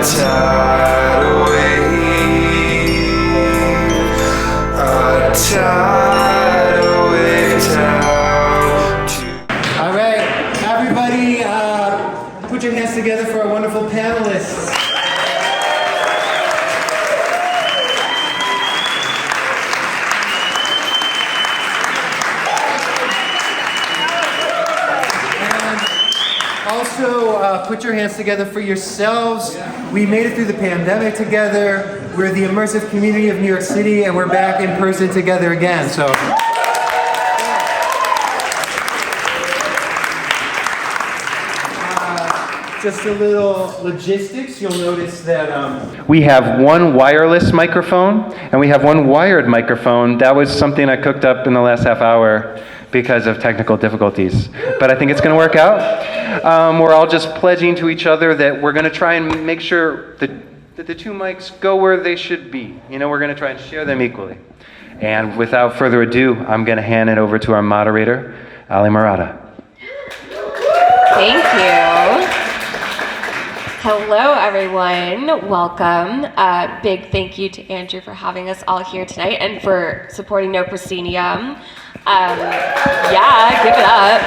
tidal wave down to... All right, everybody, put your hands together for our wonderful panelists. Also, put your hands together for yourselves. We made it through the pandemic together. We're the immersive community of New York City, and we're back in person together again. So, just a little logistics. You'll notice that we have one wireless microphone, and we have one wired microphone. That was something I cooked up in the last half hour because of technical difficulties. But I think it's going to work out. We're all just pledging to each other that we're going to try and make sure that the two mics go where they should be. You know, we're going to try and share them equally. And without further ado, I'm going to hand it over to our moderator, Allie Marotta. Thank you. Hello, everyone. Welcome. Big thank you to Andrew for having us all here tonight and for supporting No Proscenium. Yeah, give it up.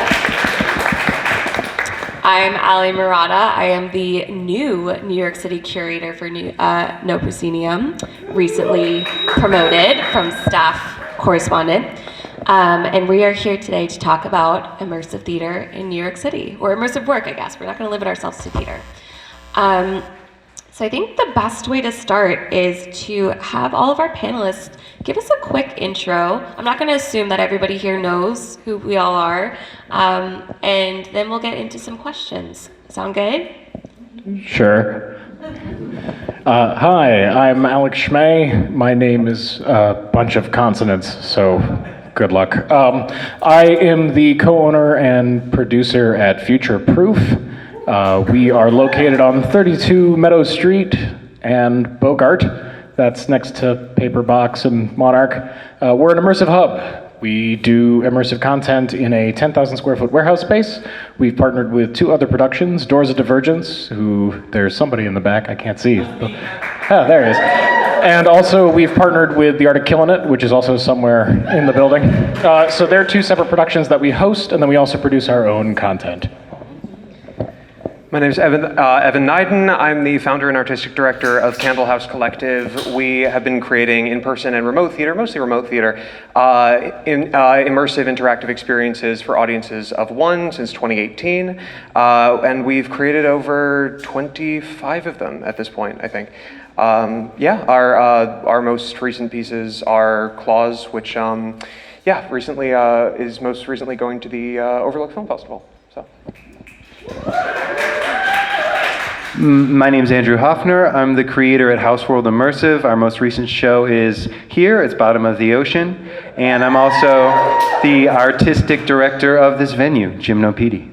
I'm Allie Marotta. I am the new New York City curator for No Proscenium, recently promoted from staff correspondent. And we are here today to talk about immersive theater in New York City, or immersive work, I guess. We're not going to limit ourselves to theater. So I think the best way to start is to have all of our panelists give us a quick intro. I'm not going to assume that everybody here knows who we all are, and then we'll get into some questions. Sound good? Sure. Hi, I'm Alex Chmaj. My name is a bunch of consonants, so good luck. I am the co-owner and producer at Future Proof. We are located on 32 Meadow Street and Bogart. That's next to Paper Box and Monarch. We're an immersive hub. We do immersive content in a 10,000 square foot warehouse space. We've partnered with two other productions, Doors of Divergence, who there's somebody in the back, I can't see. Ah, there he is. And also we've partnered with The Art of Killing It, which is also somewhere in the building. So they're two separate productions that we host, and then we also produce our own content. My name is Evan Neiden. I'm the founder and artistic director of Candle House Collective. We have been creating in-person and remote theater, mostly remote theater, immersive interactive experiences for audiences of one since 2018. And we've created over 25 of them at this point, I think. Our most recent pieces are Claws, which recently is most recently going to the Overlook Film Festival. So. My name is Andrew Hoepfner. I'm the creator at Houseworld Immersive. Our most recent show is here. It's Bottom of the Ocean. And I'm also the artistic director of this venue, Gymnopedie.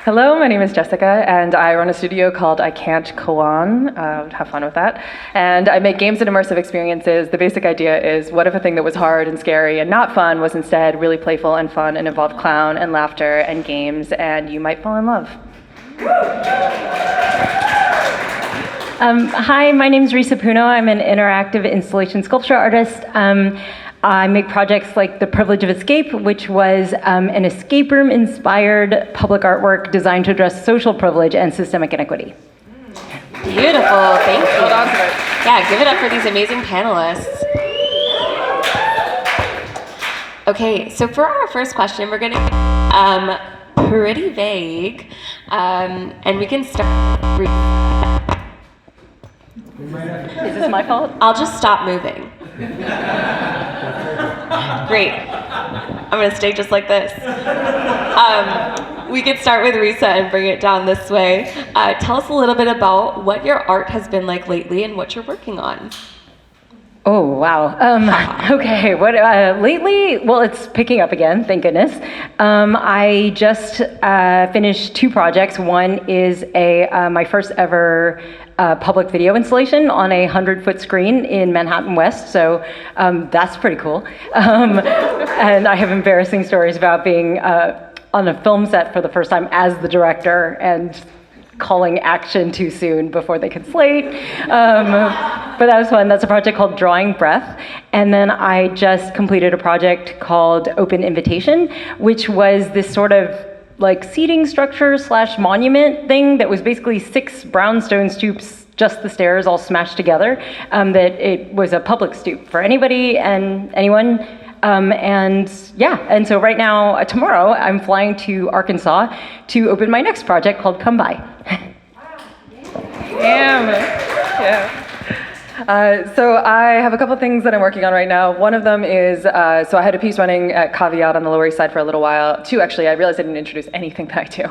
Hello, my name is Jessica, and I run a studio called IKantKoan. Have fun with that. And I make games and immersive experiences. The basic idea is, what if a thing that was hard and scary and not fun was instead really playful and fun and involved clown and laughter and games, and you might fall in love. Hi, my name is Risa Puno. I'm an interactive installation sculpture artist. I make projects like The Privilege of Escape, which was an escape room-inspired public artwork designed to address social privilege and systemic inequity. Beautiful, thank you. Hold on to it. Yeah, give it up for these amazing panelists. Okay, so for our first question, we're gonna pretty vague, and we can start. Is this my fault? I'll just stop moving. Great. I'm gonna stay just like this. We could start with Risa and bring it down this way. Tell us a little bit about what your art has been like lately and what you're working on. Oh, wow. Okay, what lately? Well, it's picking up again, thank goodness. I just finished two projects. One is my first ever public video installation on a 100-foot screen in Manhattan West, so that's pretty cool. And I have embarrassing stories about being on a film set for the first time as the director and calling action too soon before they could slate. But that was fun. That's a project called Drawing Breath. And then I just completed a project called Open Invitation, which was this sort of like seating structure / monument thing that was basically 6 brownstone stoops, just the stairs all smashed together, that it was a public stoop for anybody and anyone. And so right now, tomorrow, I'm flying to Arkansas to open my next project called Come By. Yeah. So I have a couple things that I'm working on right now. One of them is, so I had a piece running at Caveat on the Lower East Side for a little while. 2, actually, I realized I didn't introduce anything that I do.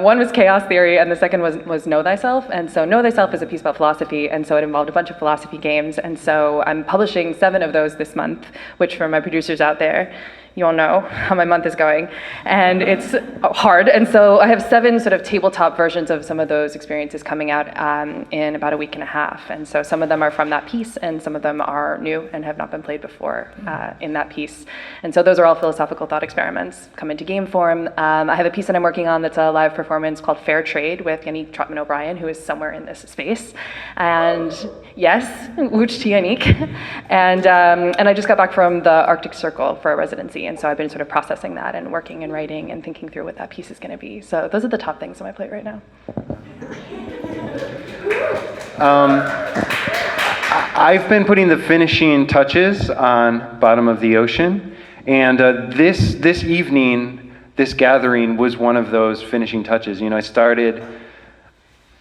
One was chaos theory, and the second was Know Thyself. And so Know Thyself is a piece about philosophy, and so it involved a bunch of philosophy games. And so I'm publishing 7 of those this month, which for my producers out there, you all know how my month is going, and it's hard. And so I have 7 sort of tabletop versions of some of those experiences coming out in about a week and a half. And so some of them are from that piece, and some of them are new and have not been played before in that piece. And so those are all philosophical thought experiments come into game form. I have a piece that I'm working on that's a live performance called Fair Trade with Yannick Trotman-O'Brien, who is somewhere in this space. And yes, Wooch to Yannick. And I just got back from the Arctic Circle for a residency. And so I've been sort of processing that and working and writing and thinking through what that piece is going to be. So those are the top things on my plate right now. I've been putting the finishing touches on Bottom of the Ocean, and this evening, this gathering was one of those finishing touches. You know, I started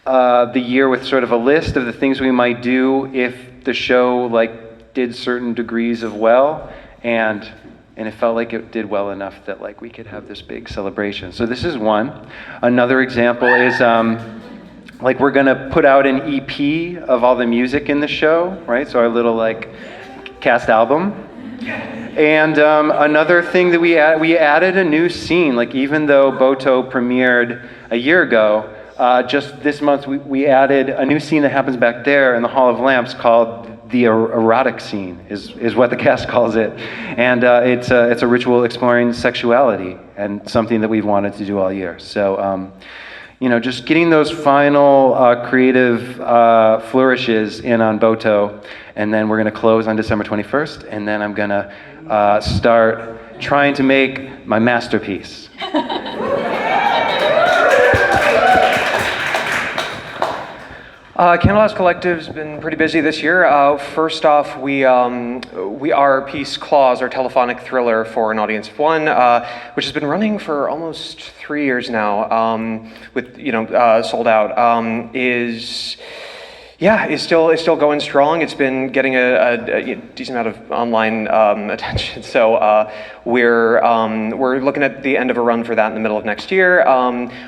the year with sort of a list of the things we might do if the show did certain degrees of well, and it felt like it did well enough that we could have this big celebration. So this is one. Another example is we're gonna put out an EP of all the music in the show, right? So our little cast album. And another thing that we added a new scene. Even though Boto premiered a year ago, just this month we added a new scene that happens back there in the Hall of Lamps called the erotic scene, is what the cast calls it. And it's a ritual exploring sexuality, and something that we've wanted to do all year. So, just getting those final creative flourishes in on Boto, and then we're gonna close on December 21st, and then I'm gonna start trying to make my masterpiece. Candle House Collective's been pretty busy this year. First off, our piece Claws, our telephonic thriller for an audience of 1, which has been running for almost 3 years now, with sold out, is still going strong. It's been getting a decent amount of online attention. So we're looking at the end of a run for that in the middle of next year.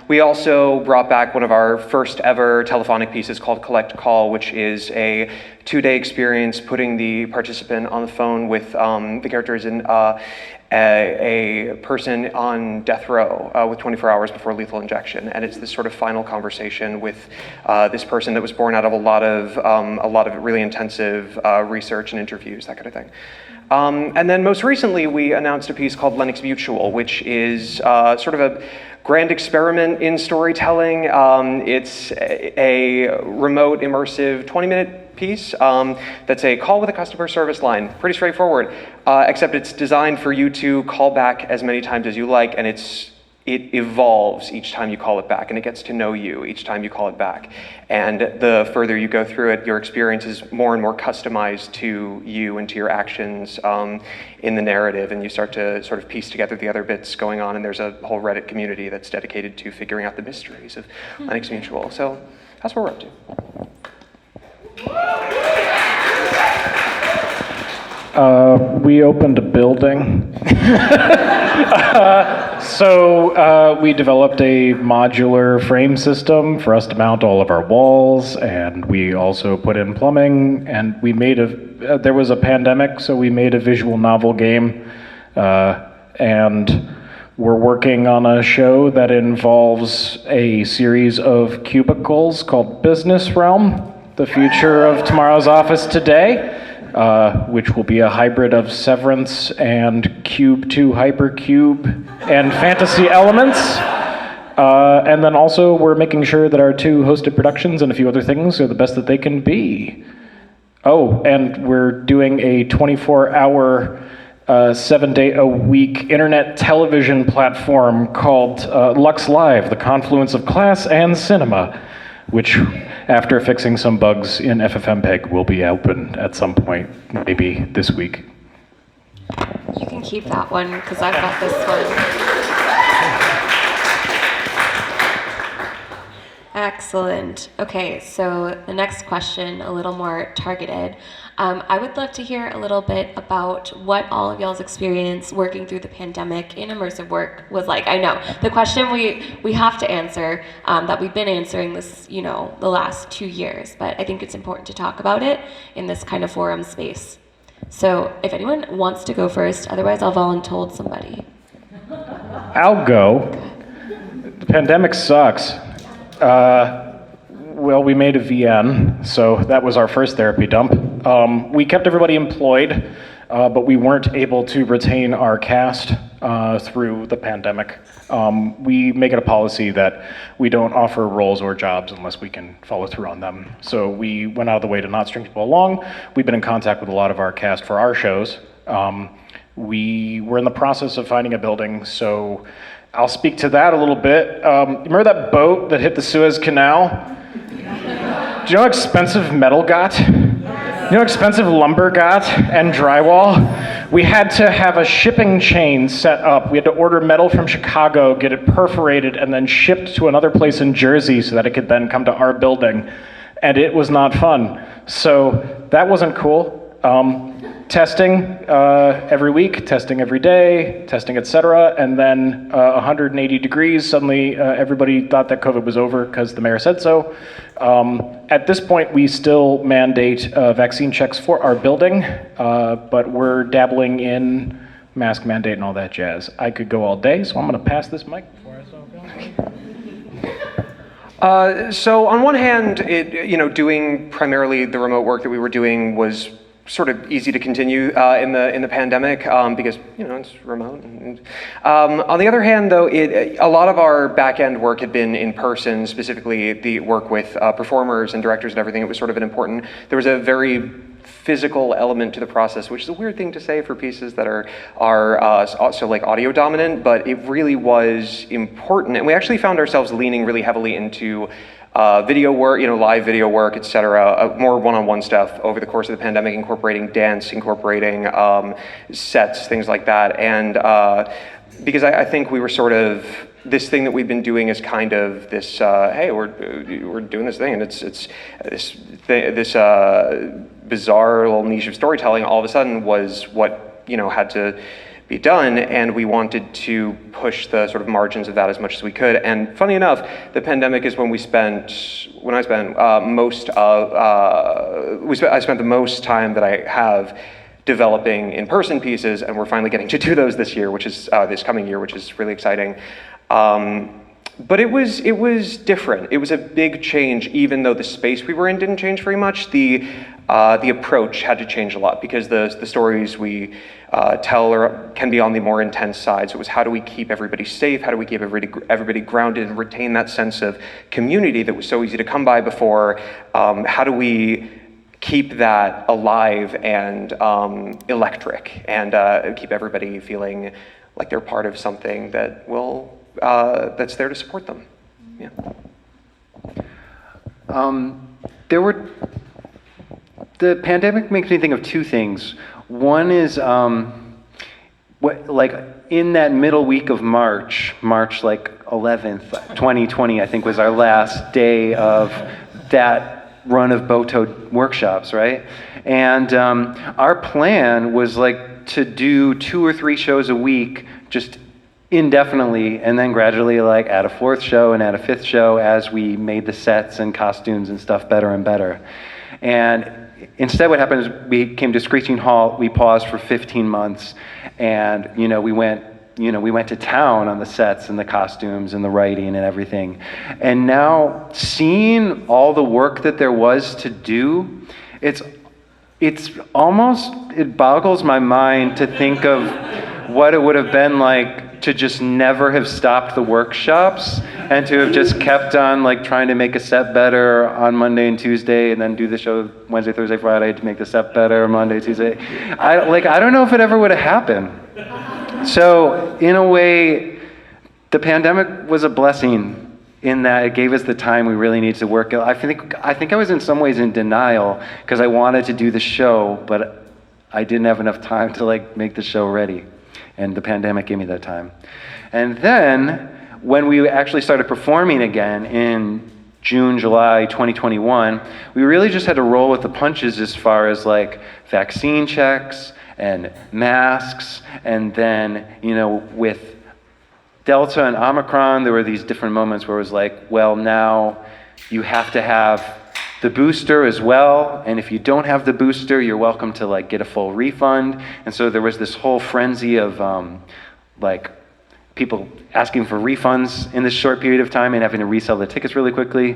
We also brought back one of our first ever telephonic pieces called Collect Call, which is a 2-day experience putting the participant on the phone with the characters in a person on death row with 24 hours before lethal injection, and it's this sort of final conversation with this person that was born out of a lot of really intensive research and interviews, that kind of thing. And then most recently, we announced a piece called Lennox Mutual, which is sort of a grand experiment in storytelling. It's a remote, immersive 20-minute piece that's a call with a customer service line. Pretty straightforward, except it's designed for you to call back as many times as you like, and it evolves each time you call it back, and it gets to know you each time you call it back. And the further you go through it, your experience is more and more customized to you and to your actions in the narrative, and you start to sort of piece together the other bits going on, and there's a whole Reddit community that's dedicated to figuring out the mysteries of Lennox Mutual. So that's what we're up to. We opened a building. So we developed a modular frame system for us to mount all of our walls, and we also put in plumbing, and we made there was a pandemic, so we made a visual novel game, and we're working on a show that involves a series of cubicles called Business Realm, the future of tomorrow's office today, which will be a hybrid of Severance and Cube 2 Hypercube and fantasy elements. And then also we're making sure that our 2 hosted productions and a few other things are the best that they can be. Oh, and we're doing a 24-hour, 7-day-a-week internet television platform called Lux Live, the confluence of class and cinema, which, after fixing some bugs in FFmpeg, will be open at some point, maybe this week. You can keep that one, because I've got this one. Excellent. Okay, so the next question, a little more targeted. I would love to hear a little bit about what all of y'all's experience working through the pandemic in immersive work was like. I know the question we have to answer, that we've been answering this, the last 2 years, but I think it's important to talk about it in this kind of forum space. So if anyone wants to go first, otherwise I'll volunteer somebody. I'll go. The pandemic sucks. Well, we made a VN, so that was our first therapy dump. We kept everybody employed, but we weren't able to retain our cast through the pandemic. We make it a policy that we don't offer roles or jobs unless we can follow through on them. So we went out of the way to not string people along. We've been in contact with a lot of our cast for our shows. We were in the process of finding a building, so I'll speak to that a little bit. Remember that boat that hit the Suez Canal? Do you know how expensive metal got? You know how expensive lumber got and drywall? We had to have a shipping chain set up. We had to order metal from Chicago, get it perforated, and then shipped to another place in Jersey so that it could then come to our building. And it was not fun. So that wasn't cool. Testing every week, testing every day, testing, etc. And then 180 degrees, suddenly everybody thought that COVID was over because the mayor said so. At this point, we still mandate vaccine checks for our building, but we're dabbling in mask mandate and all that jazz. I could go all day, so I'm going to pass this mic before I start going. So on one hand, doing primarily the remote work that we were doing was sort of easy to continue in the pandemic because it's remote. On the other hand, though, a lot of our back end work had been in person, specifically the work with performers and directors and everything. It was sort of there was a very physical element to the process, which is a weird thing to say for pieces that are also like audio dominant, but it really was important. And we actually found ourselves leaning really heavily into video work, live video work, etc., more one-on-one stuff over the course of the pandemic, incorporating dance, incorporating sets, things like that. And because I think we were sort of, this thing that we've been doing is kind of this, hey, we're doing this thing, and it's this bizarre little niche of storytelling all of a sudden was what had to be done, and we wanted to push the sort of margins of that as much as we could. And funny enough, the pandemic is when I spent the most time that I have developing in-person pieces, and we're finally getting to do those this year, which is this coming year, which is really exciting. But it was different. It was a big change, even though the space we were in didn't change very much. The approach had to change a lot because the stories we tell can be on the more intense side. So it was, how do we keep everybody safe? How do we keep everybody grounded and retain that sense of community that was so easy to come by before? How do we keep that alive and electric and keep everybody feeling like they're part of something that will that's there to support them? Yeah. The pandemic makes me think of two things. One is in that middle week of March like 11th, 2020, I think was our last day of that run of Boto workshops, right? And our plan was like to do 2 or 3 shows a week, just indefinitely, and then gradually like add a 4th show and add a 5th show as we made the sets and costumes and stuff better and better. And instead what happened is we came to screeching halt, we paused for 15 months, and we went to town on the sets and the costumes and the writing and everything. And now seeing all the work that there was to do, it boggles my mind to think of what it would have been like to just never have stopped the workshops and to have just kept on like trying to make a set better on Monday and Tuesday and then do the show Wednesday, Thursday, Friday to make the set better Monday, Tuesday. I don't know if it ever would have happened. So in a way, the pandemic was a blessing in that it gave us the time we really needed to work. I think I was in some ways in denial because I wanted to do the show, but I didn't have enough time to like make the show ready. And the pandemic gave me that time. And then when we actually started performing again in June, July 2021, we really just had to roll with the punches as far as like vaccine checks and masks, and then, you know, with Delta and Omicron, there were these different moments where it was like, well, now you have to have the booster as well, and if you don't have the booster, you're welcome to like get a full refund. And so there was this whole frenzy of like people asking for refunds in this short period of time and having to resell the tickets really quickly.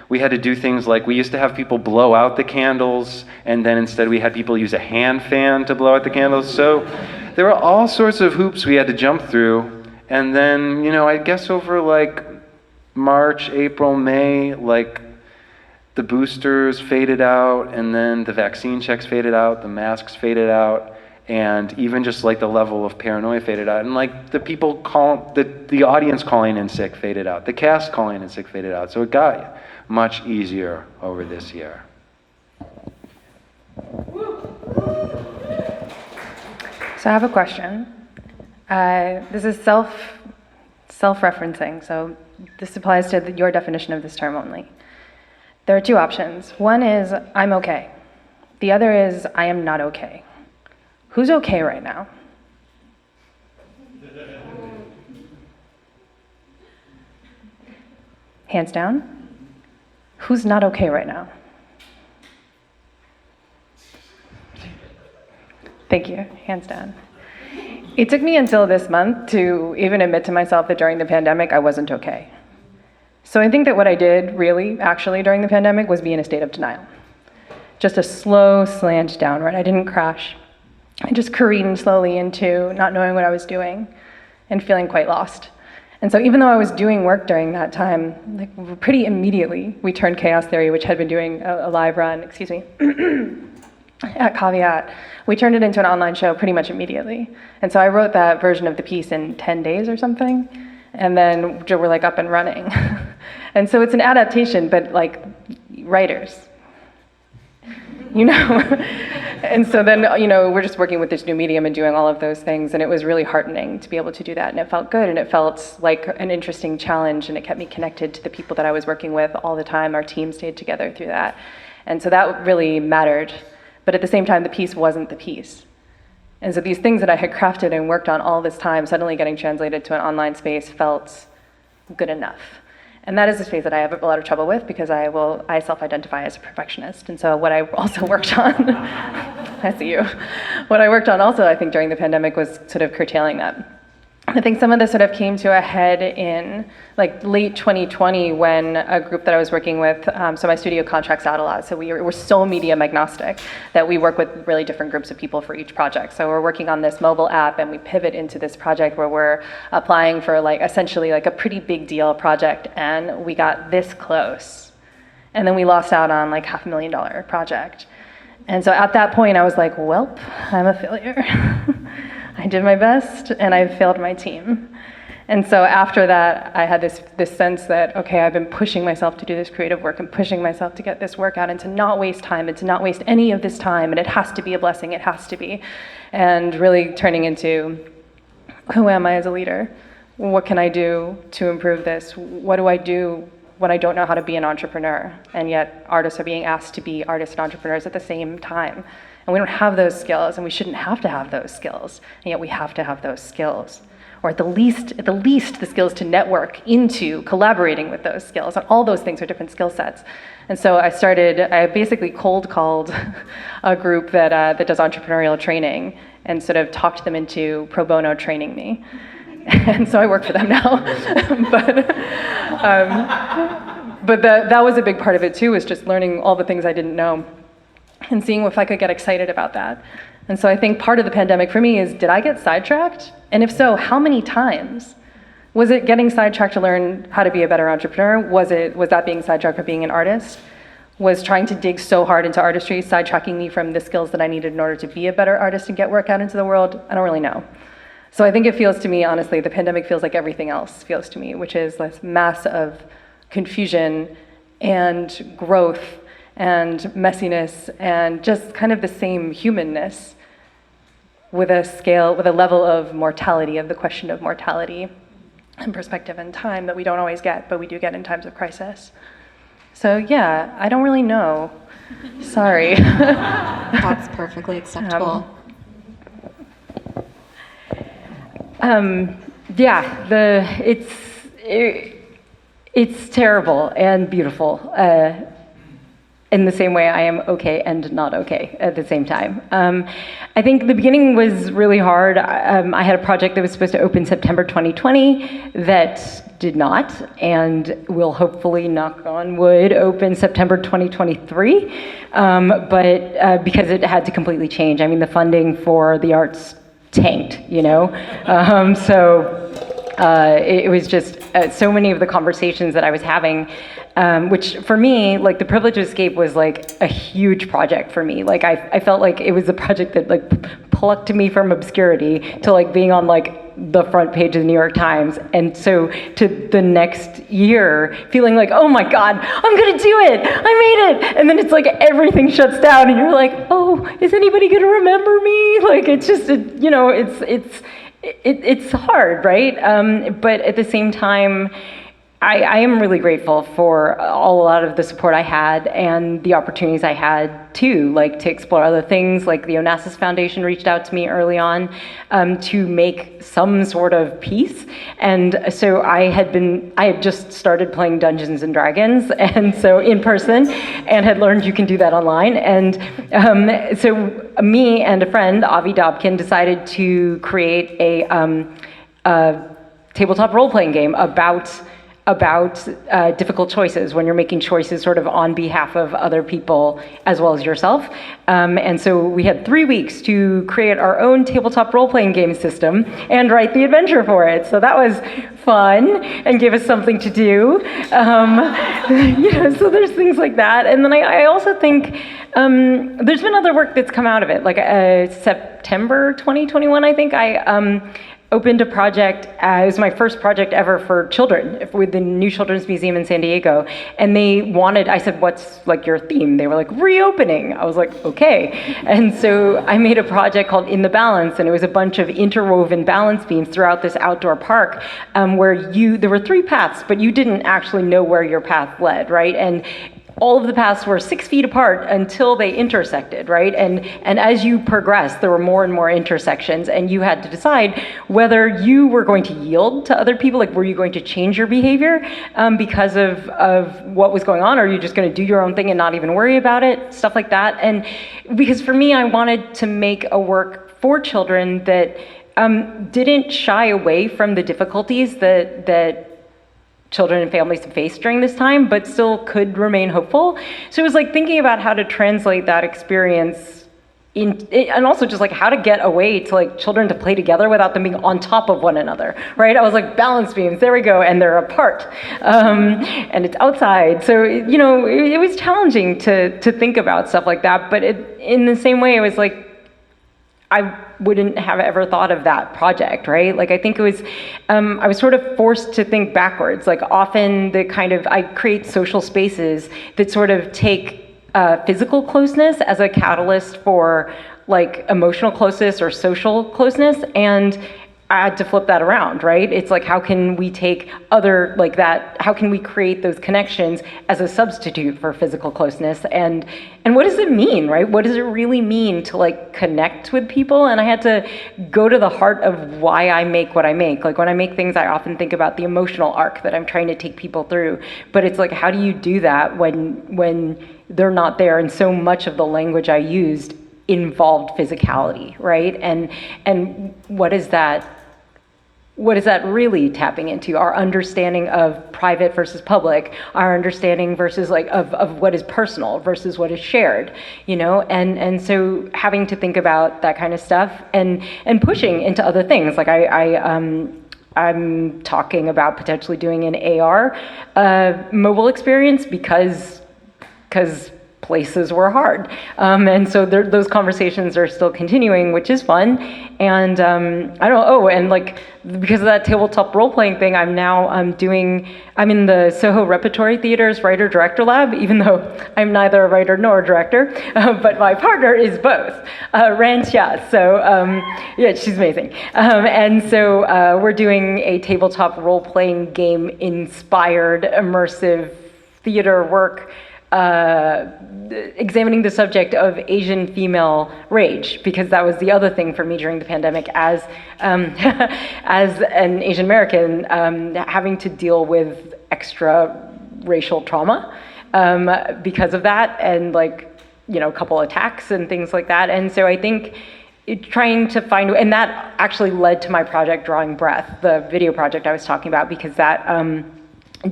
We had to do things like, we used to have people blow out the candles, and then instead we had people use a hand fan to blow out the candles. So there were all sorts of hoops we had to jump through. And then, you know, I guess over like March, April, May, like the boosters faded out, and then the vaccine checks faded out, the masks faded out, and even just like the level of paranoia faded out. And like the people the audience calling in sick faded out, the cast calling in sick faded out. So it got much easier over this year. So I have a question. This is self-referencing, so this applies to your definition of this term only. There are two options. One is, I'm okay. The other is, I am not okay. Who's okay right now? Hands down. Who's not okay right now? Thank you, hands down. It took me until this month to even admit to myself that during the pandemic, I wasn't okay. So I think that what I did really, actually, during the pandemic was be in a state of denial. Just a slow slant downward. I didn't crash. I just careened slowly into not knowing what I was doing and feeling quite lost. And so even though I was doing work during that time, like pretty immediately, we turned Chaos Theory, which had been doing a live run, at Caveat, we turned it into an online show pretty much immediately. And so I wrote that version of the piece in 10 days or something, and then we're like up and running. And so it's an adaptation, but like writers, you know? And so then, you know, we're just working with this new medium and doing all of those things, and it was really heartening to be able to do that, and it felt good, and it felt like an interesting challenge, and it kept me connected to the people that I was working with all the time. Our team stayed together through that. And so that really mattered. But at the same time, the piece wasn't the piece. And so these things that I had crafted and worked on all this time, suddenly getting translated to an online space felt good enough. And that is a space that I have a lot of trouble with, because I self-identify as a perfectionist. And so what I also worked on, I see you. What I worked on also, I think, during the pandemic was sort of curtailing that. I think some of this sort of came to a head in like late 2020 when a group that I was working with, so my studio contracts out a lot, so we're so medium agnostic that we work with really different groups of people for each project. So we're working on this mobile app, and we pivot into this project where we're applying for like essentially like a pretty big deal project, and we got this close. And then we lost out on like $500,000 project. And so at that point I was like, welp, I'm a failure. I did my best, and I failed my team. And so after that, I had this sense that, okay, I've been pushing myself to do this creative work and pushing myself to get this work out and to not waste time and to not waste any of this time, and it has to be a blessing, it has to be. And really turning into, who am I as a leader? What can I do to improve this? What do I do when I don't know how to be an entrepreneur? And yet artists are being asked to be artists and entrepreneurs at the same time. And we don't have those skills, and we shouldn't have to have those skills, and yet we have to have those skills. Or at the least, the skills to network into collaborating with those skills, and all those things are different skill sets. And so I basically cold called a group that does entrepreneurial training and sort of talked them into pro bono training me. And so I work for them now. But that was a big part of it too, was just learning all the things I didn't know. and seeing if I could get excited about that. And so I think part of the pandemic for me is, did I get sidetracked? And if so, how many times? Was it getting sidetracked to learn how to be a better entrepreneur? Was that being sidetracked for being an artist? Was trying to dig so hard into artistry sidetracking me from the skills that I needed in order to be a better artist and get work out into the world? I don't really know. So I think it feels to me, honestly, the pandemic feels like everything else feels to me, which is this mass of confusion and growth and messiness and just kind of the same humanness with a level of mortality, of the question of mortality and perspective and time that we don't always get, but we do get in times of crisis. So yeah, I don't really know. Sorry. That's perfectly acceptable. It's terrible and beautiful. In the same way I am okay and not okay at the same time. I think the beginning was really hard. I had a project that was supposed to open September 2020 that did not, and will hopefully, knock on wood, open September 2023, but because it had to completely change. I mean, the funding for the arts tanked, you know? It was just so many of the conversations that I was having, which for me, like the Privilege of Escape was like a huge project for me. Like I felt like it was a project that like plucked me from obscurity to like being on like the front page of the New York Times. And so to the next year feeling like, oh my God, I'm gonna do it, I made it. And then it's like everything shuts down and you're like, oh, is anybody gonna remember me? Like it's just, it's hard, right? But at the same time, I am really grateful for a lot of the support I had and the opportunities I had too, like to explore other things. Like the Onassis Foundation reached out to me early on to make some sort of piece. And so I had just started playing Dungeons and Dragons, and so in person, and had learned you can do that online. And so me and a friend, Avi Dobkin, decided to create a tabletop role-playing game about difficult choices, when you're making choices sort of on behalf of other people as well as yourself. And so we had 3 weeks to create our own tabletop role-playing game system and write the adventure for it. So that was fun and gave us something to do. So there's things like that. And then I also think there's been other work that's come out of it. Like September 2021, I think I opened a project. It was my first project ever for children with the New Children's Museum in San Diego. And I said, what's like your theme? They were like, reopening. I was like, okay. And so I made a project called In the Balance, and it was a bunch of interwoven balance beams throughout this outdoor park where there were 3 paths, but you didn't actually know where your path led, right? And all of the paths were 6 feet apart until they intersected, right? And as you progressed, there were more and more intersections, and you had to decide whether you were going to yield to other people, like were you going to change your behavior because of what was going on, or are you just going to do your own thing and not even worry about it, stuff like that. And because for me, I wanted to make a work for children that didn't shy away from the difficulties that children and families face during this time, but still could remain hopeful. So it was like thinking about how to translate that experience and also just like how to get away to like children to play together without them being on top of one another, right? I was like, balance beams, there we go, and they're apart, and it's outside. So it was challenging to think about stuff like that, but in the same way, it was like, I wouldn't have ever thought of that project, right? Like I think it was, I was sort of forced to think backwards. Like often I create social spaces that sort of take physical closeness as a catalyst for like emotional closeness or social closeness, and I had to flip that around, right? It's like, how can we take how can we create those connections as a substitute for physical closeness? And what does it mean, right? What does it really mean to like connect with people? And I had to go to the heart of why I make what I make. Like when I make things, I often think about the emotional arc that I'm trying to take people through. But it's like, how do you do that when they're not there? And so much of the language I used involved physicality, right? And what is that? what is that really tapping into? Our understanding of private versus public, our understanding versus like of what is personal versus what is shared, you know? And so having to think about that kind of stuff and pushing into other things. Like I'm talking about potentially doing an AR mobile experience because places were hard. And so those conversations are still continuing, which is fun. And and like, because of that tabletop role-playing thing, I'm in the Soho Repertory Theater's writer-director lab, even though I'm neither a writer nor a director, but my partner is both, Ran Chia. So yeah, she's amazing. And so we're doing a tabletop role-playing game inspired immersive theater work examining the subject of Asian female rage, because that was the other thing for me during the pandemic as as an Asian American, having to deal with extra racial trauma because of that, and like, you know, a couple attacks and things like that. And so I think trying to find, and that actually led to my project Drawing Breath, the video project I was talking about, because that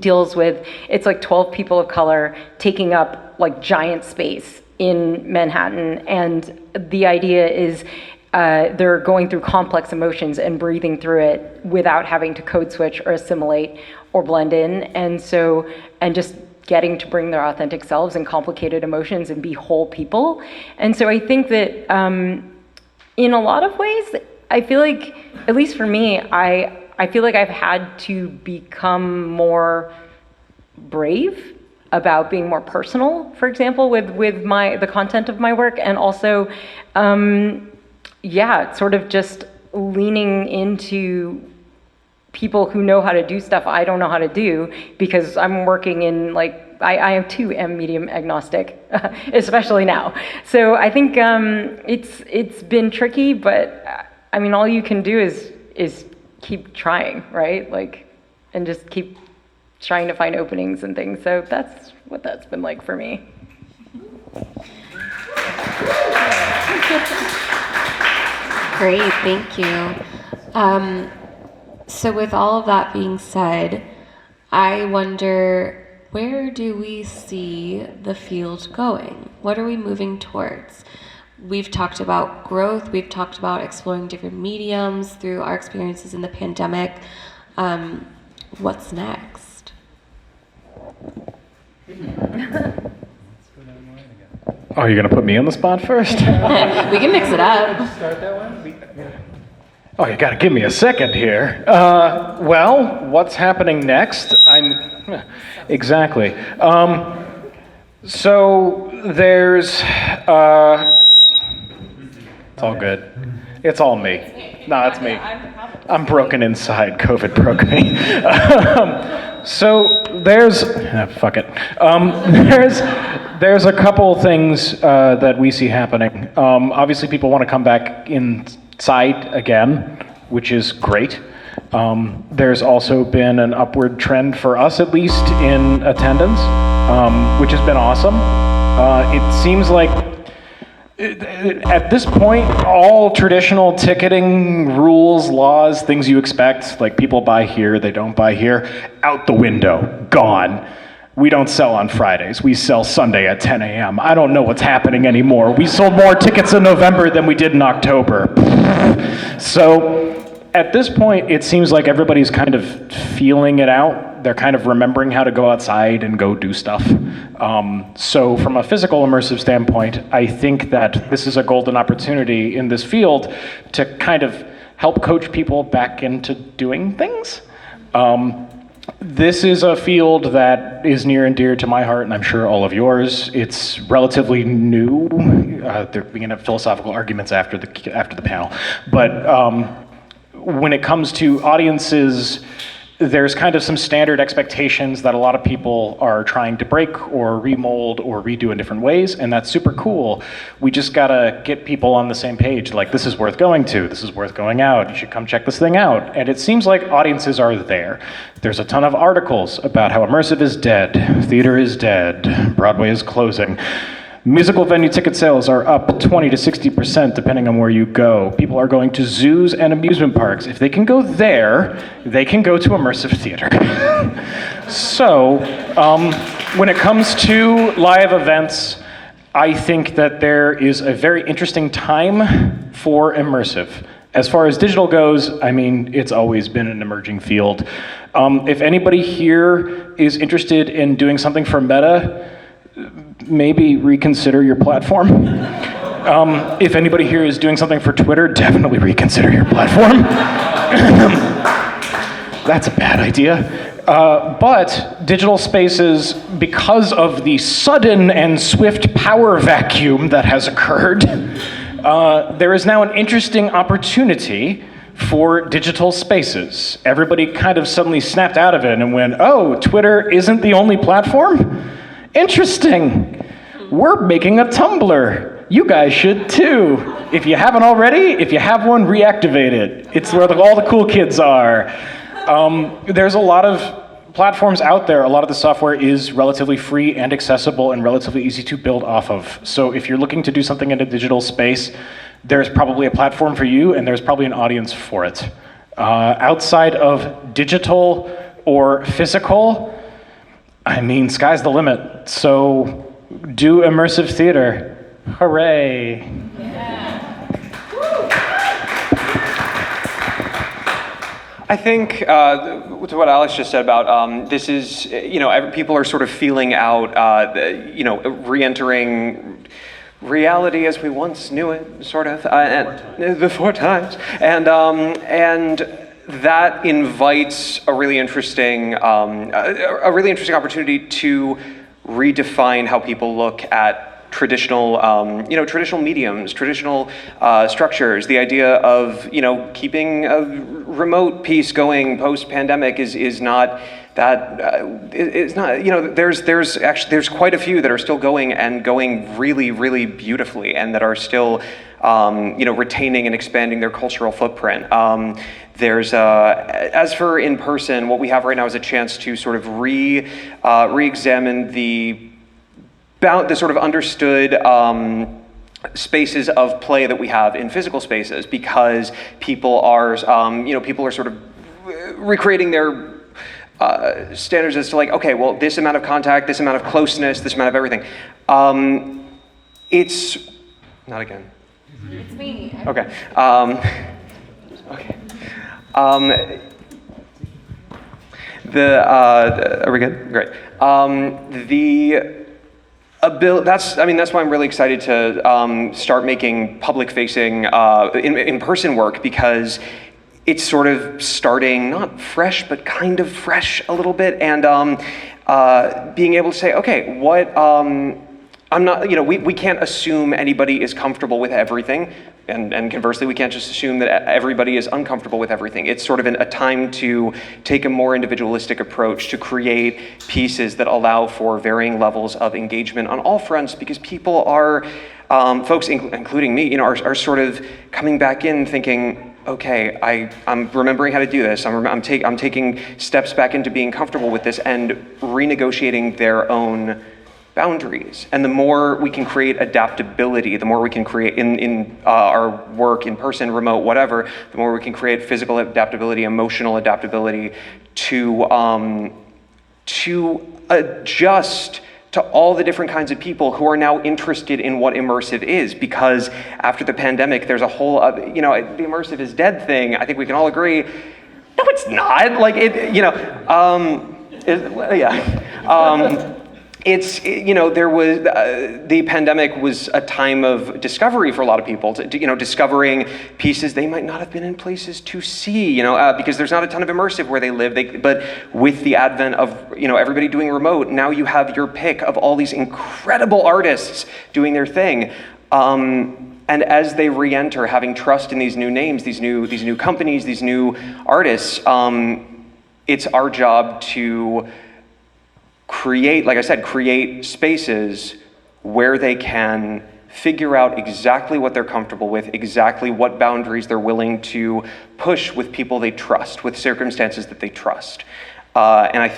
deals with, it's like 12 people of color taking up like giant space in Manhattan, and the idea is they're going through complex emotions and breathing through it without having to code switch or assimilate or blend in, and just getting to bring their authentic selves and complicated emotions and be whole people. And so I think that in a lot of ways, I feel like, at least for me, I feel like I've had to become more brave about being more personal, for example, with the content of my work, and also, sort of just leaning into people who know how to do stuff I don't know how to do, because I'm working in like, I too am medium agnostic, especially now. So I think it's been tricky, but I mean, all you can do is keep trying, right? Like, and just keep trying to find openings and things. So that's what that's been like for me. Great, thank you. So with all of that being said, I wonder, where do we see the field going? What are we moving towards? We've talked about growth, we've talked about exploring different mediums through our experiences in the pandemic. What's next? Oh, you're gonna put me on the spot first? We can mix it up. Start that one? Oh, you gotta give me a second here. Well, what's happening next? Exactly. So there's, it's all good. It's all me. No, it's me. I'm broken inside. COVID broke me. So there's, fuck it. There's a couple things that we see happening. Obviously, people want to come back inside again, which is great. There's also been an upward trend for us, at least, in attendance, which has been awesome. It seems like at this point, all traditional ticketing rules, laws, things you expect, like people buy here, they don't buy here, out the window, gone. We don't sell on Fridays. We sell Sunday at 10 a.m. I don't know what's happening anymore. We sold more tickets in November than we did in October. So at this point, it seems like everybody's kind of feeling it out. They're kind of remembering how to go outside and go do stuff. So from a physical immersive standpoint, I think that this is a golden opportunity in this field to kind of help coach people back into doing things. This is a field that is near and dear to my heart, and I'm sure all of yours. It's relatively new. We can have philosophical arguments after the panel, but when it comes to audiences, there's kind of some standard expectations that a lot of people are trying to break or remold or redo in different ways, and that's super cool. We just gotta get people on the same page, like, this is worth going to, this is worth going out, you should come check this thing out. And it seems like audiences are there. There's a ton of articles about how immersive is dead, theater is dead, Broadway is closing. Musical venue ticket sales are up 20 to 60% depending on where you go. People are going to zoos and amusement parks. If they can go there, they can go to immersive theater. So, when it comes to live events, I think that there is a very interesting time for immersive. As far as digital goes, I mean, it's always been an emerging field. If anybody here is interested in doing something for Meta, maybe reconsider your platform. If anybody here is doing something for Twitter, definitely reconsider your platform. That's a bad idea. But digital spaces, because of the sudden and swift power vacuum that has occurred, there is now an interesting opportunity for digital spaces. Everybody kind of suddenly snapped out of it and went, oh, Twitter isn't the only platform? Interesting. We're making a Tumblr. You guys should too. If you haven't already, if you have one, reactivate it. It's where all the cool kids are. There's a lot of platforms out there. A lot of the software is relatively free and accessible and relatively easy to build off of. So if you're looking to do something in a digital space, there's probably a platform for you and there's probably an audience for it. Outside of digital or physical, I mean, sky's the limit. So do immersive theater. Hooray. I think to what Alex just said about this is, people are sort of feeling out, re-entering reality as we once knew it, sort of, before times, and that invites a really interesting opportunity to redefine how people look at traditional, traditional mediums, traditional structures. The idea of, keeping a remote piece going post-pandemic is not that. It's not. There's quite a few that are still going and going really, really beautifully, and that are still, retaining and expanding their cultural footprint. There's as for in person, what we have right now is a chance to sort of re-examine the sort of understood spaces of play that we have in physical spaces, because people are sort of recreating their standards as to like, okay, well, this amount of contact, this amount of closeness, this amount of everything. It's not again. It's me. Okay. Okay. Are we good? Great. That's why I'm really excited to start making public-facing in-person work, because it's sort of starting not fresh, but kind of fresh a little bit, and being able to say, okay, what I'm not, we can't assume anybody is comfortable with everything, and conversely, we can't just assume that everybody is uncomfortable with everything. It's sort of a time to take a more individualistic approach, to create pieces that allow for varying levels of engagement on all fronts, because people are, folks, including me, are sort of coming back in thinking, okay, I'm remembering how to do this. I'm taking steps back into being comfortable with this and renegotiating their own boundaries. And the more we can create adaptability, the more we can create in our work, in person, remote, whatever, the more we can create physical adaptability, emotional adaptability to adjust to all the different kinds of people who are now interested in what immersive is. Because after the pandemic, there's a whole, the immersive is dead thing. I think we can all agree, no, it's not. Like, there was, the pandemic was a time of discovery for a lot of people, discovering pieces they might not have been in places to see, because there's not a ton of immersive where they live. But with the advent of, everybody doing remote, now you have your pick of all these incredible artists doing their thing. And as they re-enter, having trust in these new names, these new companies, these new artists, it's our job to create, like I said, create spaces where they can figure out exactly what they're comfortable with, exactly what boundaries they're willing to push with people they trust, with circumstances that they trust. And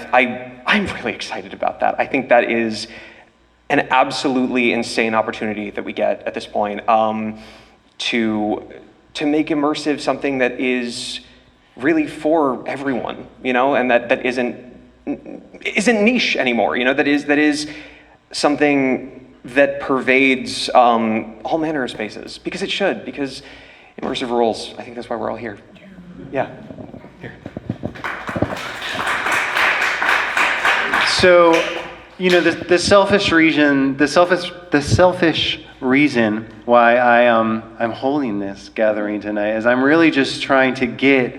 I'm really excited about that. I think that is an absolutely insane opportunity that we get at this point to make immersive something that is really for everyone, you know, and that isn't niche anymore, you know, that is something that pervades all manner of spaces, because it should, because immersive rules. I think that's why we're all here. Yeah. Here. So, you know, the selfish reason why I'm holding this gathering tonight is I'm really just trying to get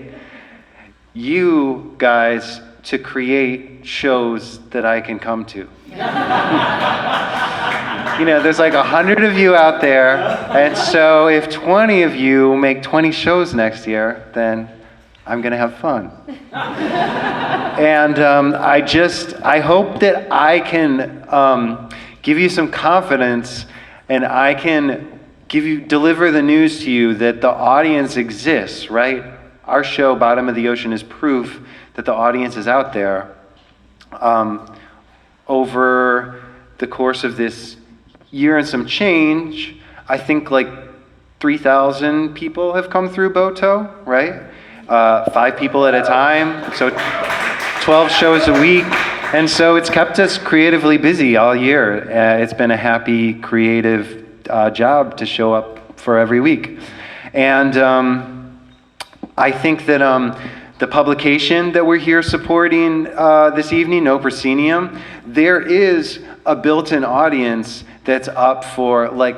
you guys to create shows that I can come to. You know, there's like 100 of you out there, and so if 20 of you make 20 shows next year, then I'm gonna have fun. And I hope that I can give you some confidence, and I can deliver the news to you that the audience exists, right? Our show, Bottom of the Ocean, is proof that the audience is out there. Over the course of this year and some change, I think like 3,000 people have come through Boto, right? 5 people at a time, so 12 shows a week. And so it's kept us creatively busy all year. It's been a happy, creative job to show up for every week. And I think that the publication that we're here supporting this evening, No Proscenium, there is a built-in audience that's up for, like,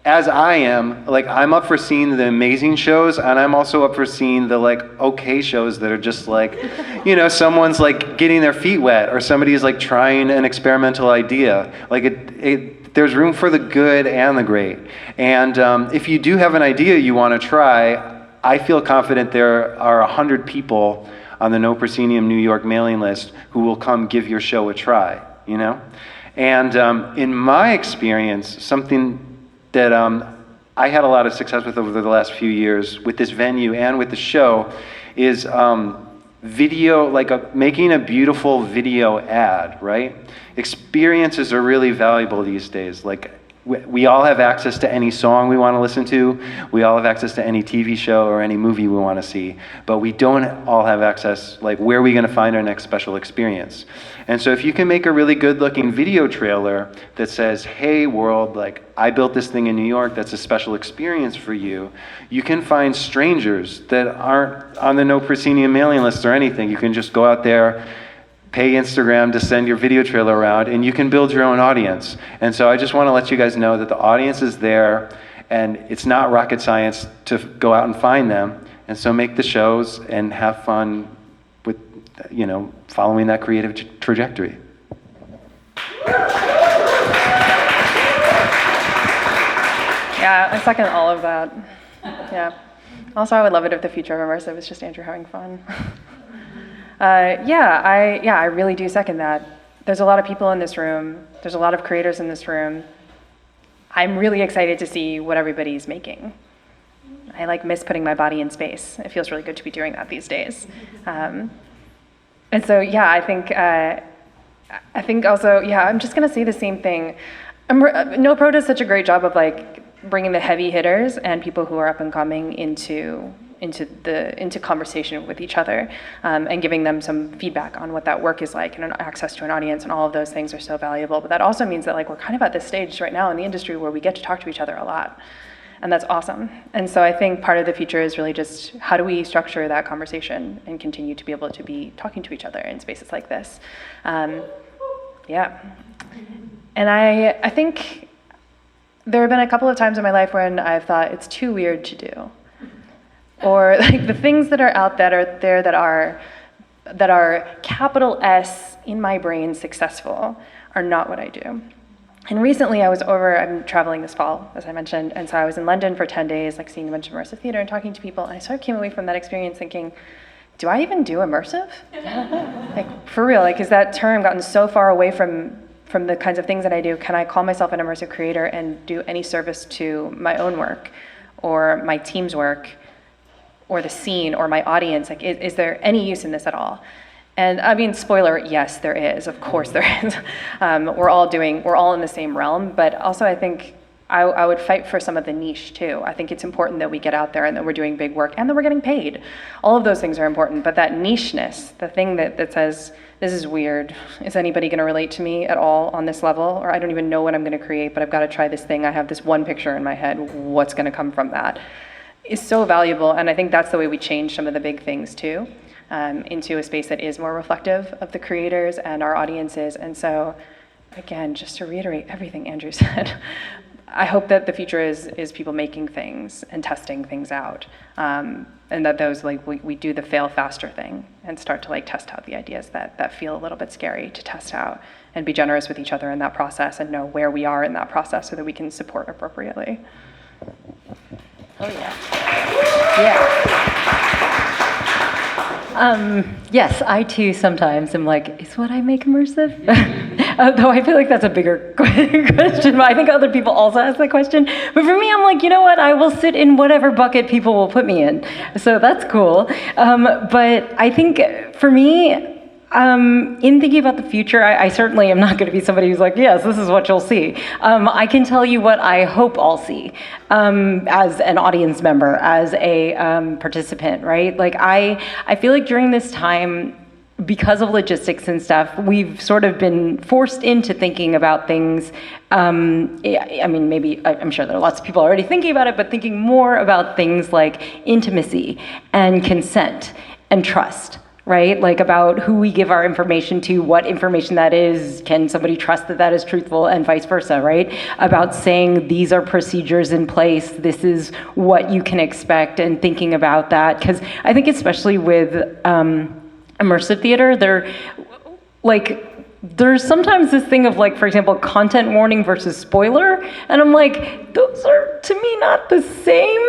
as I am, like, I'm up for seeing the amazing shows, and I'm also up for seeing the, like, okay shows that are just like, you know, someone's like getting their feet wet, or somebody's like trying an experimental idea. Like, there's room for the good and the great. And if you do have an idea you want to try, I feel confident there are 100 people on the No Proscenium New York mailing list who will come give your show a try, you know? And in my experience, something that I had a lot of success with over the last few years with this venue and with the show is video, like making a beautiful video ad, right? Experiences are really valuable these days. Like, we all have access to any song we want to listen to. We all have access to any TV show or any movie we want to see. But we don't all have access, like, where are we going to find our next special experience? And so if you can make a really good-looking video trailer that says, hey, world, like, I built this thing in New York that's a special experience for you, you can find strangers that aren't on the No Proscenium mailing list or anything. You can just go out there, pay Instagram to send your video trailer around, and you can build your own audience. And so I just want to let you guys know that the audience is there, and it's not rocket science to go out and find them. And so make the shows and have fun with, you know, following that creative trajectory. Yeah, I second all of that. Yeah. Also, I would love it if the future of immersive is just Andrew having fun. I really do second that. There's a lot of people in this room. There's a lot of creators in this room. I'm really excited to see what everybody's making. I miss putting my body in space. It feels really good to be doing that these days. And so, yeah, I think also, yeah, I'm just gonna say the same thing. No Pro does such a great job of bringing the heavy hitters and people who are up and coming into conversation with each other, and giving them some feedback on what that work is like, and access to an audience, and all of those things are so valuable. But that also means that we're kind of at this stage right now in the industry where we get to talk to each other a lot. And that's awesome. And so I think part of the future is really just how do we structure that conversation and continue to be able to be talking to each other in spaces like this. Yeah. And I think there have been a couple of times in my life when I've thought it's too weird to do. Or the things that are out there that are capital S in my brain successful are not what I do. And recently I'm traveling this fall, as I mentioned, and so I was in London for 10 days, seeing a bunch of immersive theater and talking to people, and I sort of came away from that experience thinking, do I even do immersive? For real, has that term gotten so far away from the kinds of things that I do? Can I call myself an immersive creator and do any service to my own work, or my team's work, or the scene, or my audience? Is there any use in this at all? And I mean, spoiler, yes, there is. Of course there is. We're all in the same realm, but also I think I would fight for some of the niche too. I think it's important that we get out there and that we're doing big work and that we're getting paid. All of those things are important, but that nicheness, the thing that says, this is weird, is anybody gonna relate to me at all on this level? Or I don't even know what I'm gonna create, but I've gotta try this thing. I have this one picture in my head, what's gonna come from that? Is so valuable, and I think that's the way we change some of the big things too, into a space that is more reflective of the creators and our audiences. And so, again, just to reiterate everything Andrew said, I hope that the future is people making things and testing things out, and that those we do the fail faster thing and start to test out the ideas that feel a little bit scary to test out, and be generous with each other in that process and know where we are in that process so that we can support appropriately. Oh yeah. Yeah. Yes, I too sometimes am like, is what I make immersive? Though I feel like that's a bigger question, but I think other people also ask that question. But for me, I'm like, you know what? I will sit in whatever bucket people will put me in. So that's cool. But I think for me, in thinking about the future, I certainly am not going to be somebody who's like, yes, this is what you'll see. I can tell you what I hope I'll see as an audience member, as a participant, right? I feel like during this time, because of logistics and stuff, we've sort of been forced into thinking about things. I mean, maybe, I'm sure there are lots of people already thinking about it, but thinking more about things like intimacy and consent and trust. Right? About who we give our information to, what information that is, can somebody trust that that is truthful, and vice versa, right? About saying these are procedures in place, this is what you can expect, and thinking about that. Because I think especially with immersive theater, there's sometimes this thing of for example, content warning versus spoiler, and I'm like, those are to me not the same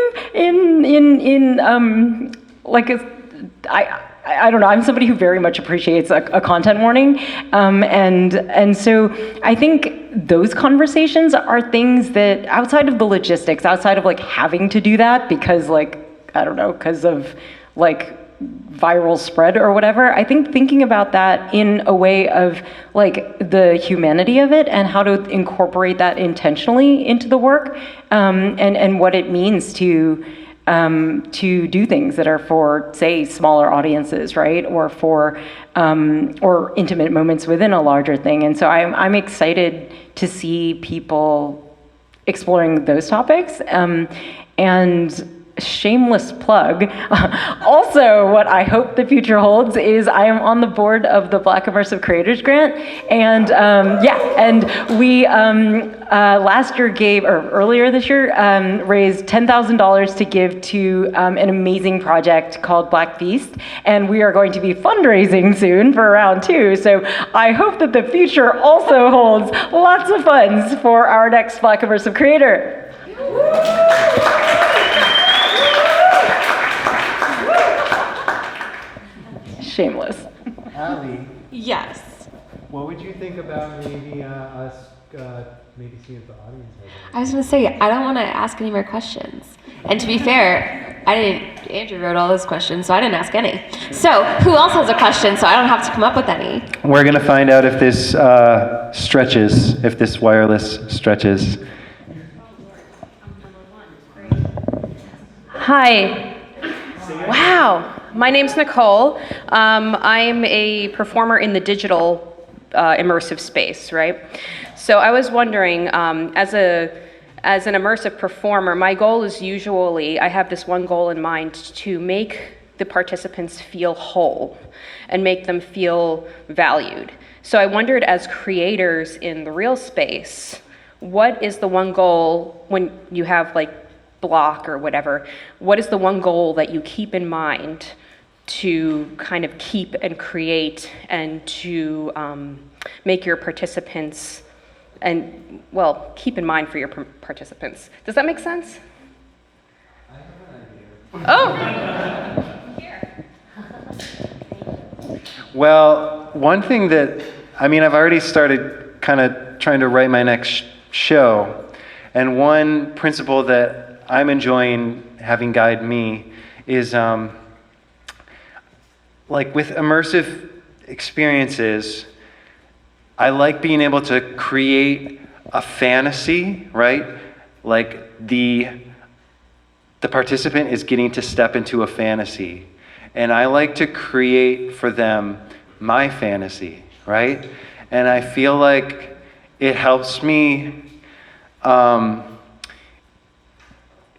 I don't know, I'm somebody who very much appreciates a content warning. And so I think those conversations are things that outside of the logistics, outside of having to do that because I don't know, because of viral spread or whatever, I think thinking about that in a way of the humanity of it and how to incorporate that intentionally into the work, and what it means to do things that are for, say, smaller audiences, right? Or for, or intimate moments within a larger thing. And so I'm excited to see people exploring those topics. And shameless plug, also what I hope the future holds is I am on the board of the Black Immersive Creators Grant. And and we last year earlier this year, raised $10,000 to give to an amazing project called Black Feast. And we are going to be fundraising soon for round 2. So I hope that the future also holds lots of funds for our next Black Immersive Creator. Shameless. Allie, Yes. what would you think about maybe us maybe seeing if the audience has any? I was going to say, I don't want to ask any more questions. And to be fair, Andrew wrote all those questions, so I didn't ask any. So who else has a question so I don't have to come up with any? We're going to find out if this stretches, if this wireless stretches. Hi. Wow. My name's Nicole. I'm a performer in the digital immersive space, right? So I was wondering, as an immersive performer, my goal is usually, I have this one goal in mind, to make the participants feel whole and make them feel valued. So I wondered, as creators in the real space, what is the one goal when you have block or whatever, what is the one goal that you keep in mind to kind of keep and create and to make your participants, and keep in mind for your participants? Does that make sense? I have an idea. Oh! Well, one thing that, I've already started kind of trying to write my next show, and one principle that I'm enjoying having guide me is with immersive experiences, I like being able to create a fantasy, right? Like the participant is getting to step into a fantasy. And I like to create for them my fantasy, right? And I feel like it helps me,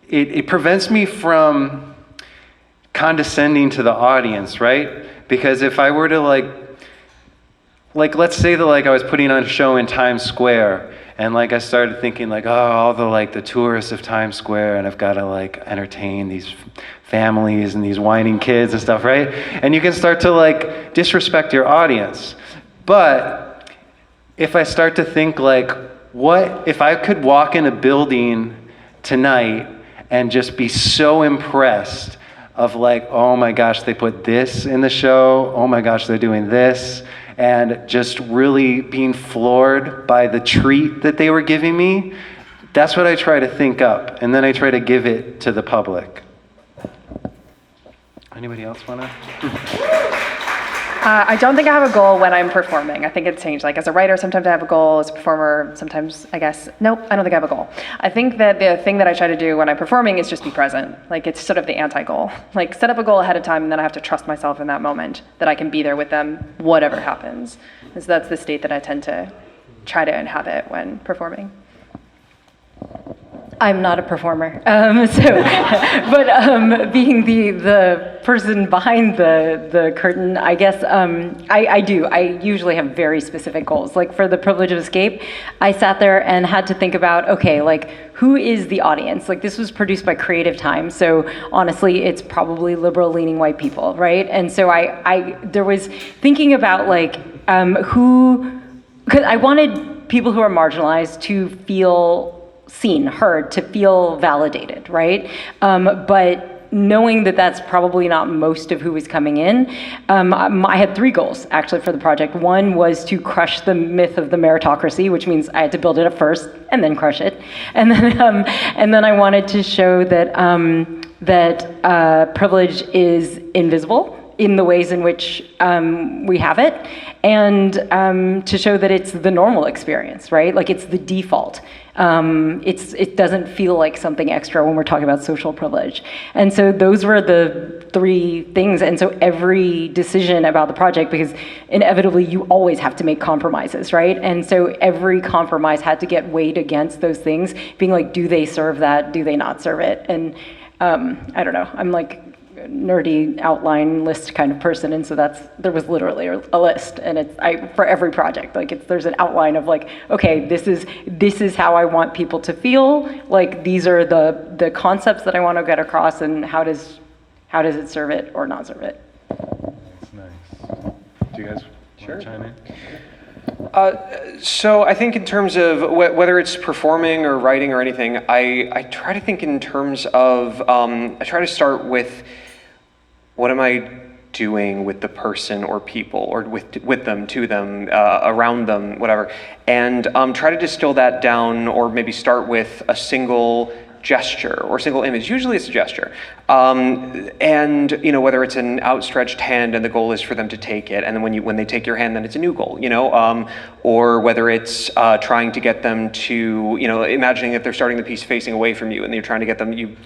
it prevents me from condescending to the audience, right? Because if I were to like let's say that like I was putting on a show in Times Square, and like I started thinking like, oh, all the like the tourists of Times Square, and I've got to like entertain these families and these whining kids and stuff, right? And you can start to like disrespect your audience. But if I start to think like, what if I could walk in a building tonight and just be so impressed of like, oh my gosh, they put this in the show, oh my gosh, they're doing this, and just really being floored by the treat that they were giving me, that's what I try to think up, and then I try to give it to the public. Anybody else wanna? I don't think I have a goal when I'm performing. I think it's changed. Like as a writer, sometimes I have a goal. As a performer, sometimes I guess, nope, I don't think I have a goal. I think that the thing that I try to do when I'm performing is just be present. Like it's sort of the anti-goal. Like set up a goal ahead of time and then I have to trust myself in that moment that I can be there with them, whatever happens. And so that's the state that I tend to try to inhabit when performing. I'm not a performer, but being the person behind the curtain, I guess I do. I usually have very specific goals. Like for the Privilege of Escape, I sat there and had to think about, okay, like who is the audience? Like this was produced by Creative Time, so honestly, it's probably liberal-leaning white people, right? And so I there was thinking about like because I wanted people who are marginalized to feel seen, heard, to feel validated, right? But knowing that that's probably not most of who was coming in, I had 3 goals actually for the project. One was to crush the myth of the meritocracy, which means I had to build it up first and then crush it. And then I wanted to show that privilege is invisible in the ways in which we have it, and to show that it's the normal experience, right? Like it's the default. It doesn't feel like something extra when we're talking about social privilege. And so those were the 3 things. And so every decision about the project, because inevitably you always have to make compromises, right? And so every compromise had to get weighed against those things, being like, do they serve that? Do they not serve it? And I don't know, I'm like nerdy outline list kind of person, and so there was literally a list, and for every project, like there's an outline of like, okay, this is how I want people to feel, like these are the concepts that I want to get across, and how does it serve it or not serve it. That's nice. Do you guys want to chime in? So I think in terms of whether it's performing or writing or anything, I try to think in terms of, I try to start with, what am I doing with the person or people, or with them, to them, around them, whatever, and try to distill that down, or maybe start with a single gesture or single image. Usually it's a gesture, and whether it's an outstretched hand and the goal is for them to take it, and then when they take your hand, then it's a new goal, or whether it's trying to get them to, imagining that they're starting the piece facing away from you, and you're trying to get them, you're